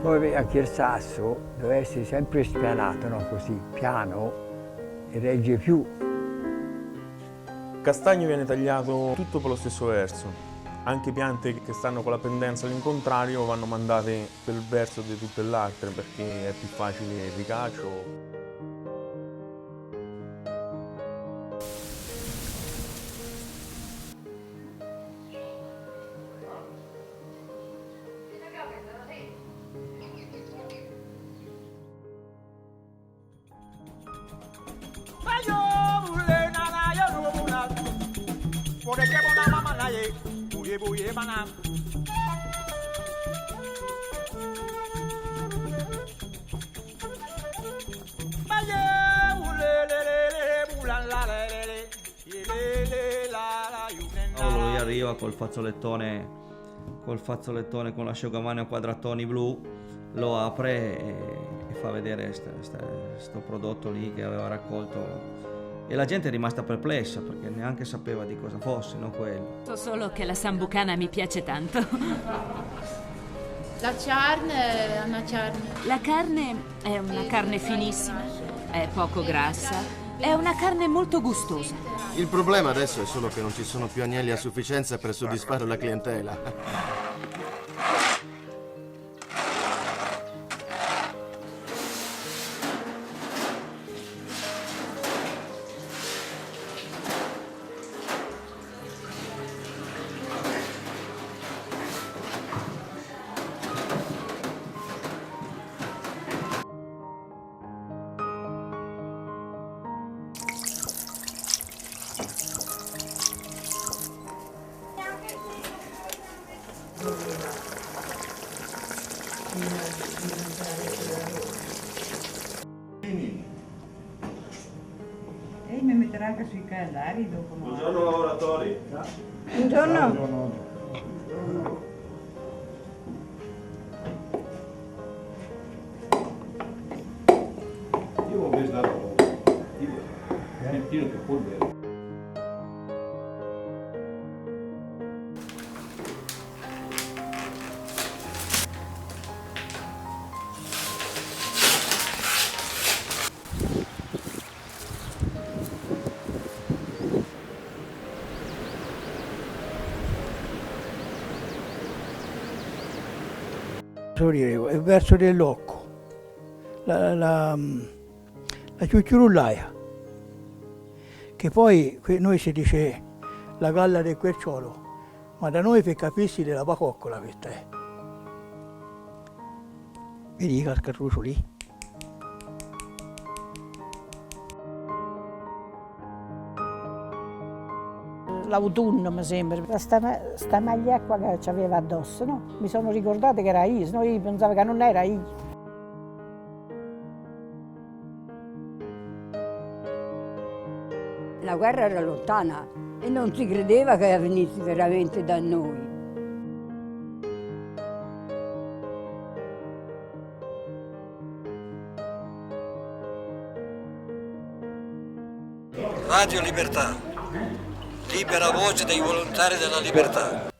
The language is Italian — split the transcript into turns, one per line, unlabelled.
Poi anche il sasso deve essere sempre spianato, no? Così, piano, e regge più.
Il castagno viene tagliato tutto per lo stesso verso. Anche piante che stanno con la pendenza all'incontrario vanno mandate per il verso di tutte le altre perché è più facile il ricaccio.
Lui arriva col fazzolettone con l'asciugamano a quadratoni blu, lo apre e fa vedere sto prodotto lì che aveva raccolto. E la gente è rimasta perplessa perché neanche sapeva di cosa fosse, no quello.
So solo che la sambucana mi piace tanto.
La carne è una carne.
La carne è una carne finissima, è poco grassa, è una carne molto gustosa.
Il problema adesso è solo che non ci sono più agnelli a sufficienza per soddisfare la clientela.
E mi metterà anche sui calendari dopo.
Buongiorno lavoratori.
Buongiorno.
Io ho visto la roba, è pieno di polvere.
È verso dell'occo, la ciucciurullaia, che poi noi si dice la galla del querciolo, ma da noi per capirsi della bacoccola questa è. Vedi il cascatruso lì?
L'autunno mi sembra, sta maglia qua che aveva addosso, no? Mi sono ricordata che era io, no? Io pensavo che non era io.
La guerra era lontana e non si credeva che venisse veramente da noi.
Radio Libertà, libera voce dei volontari della libertà.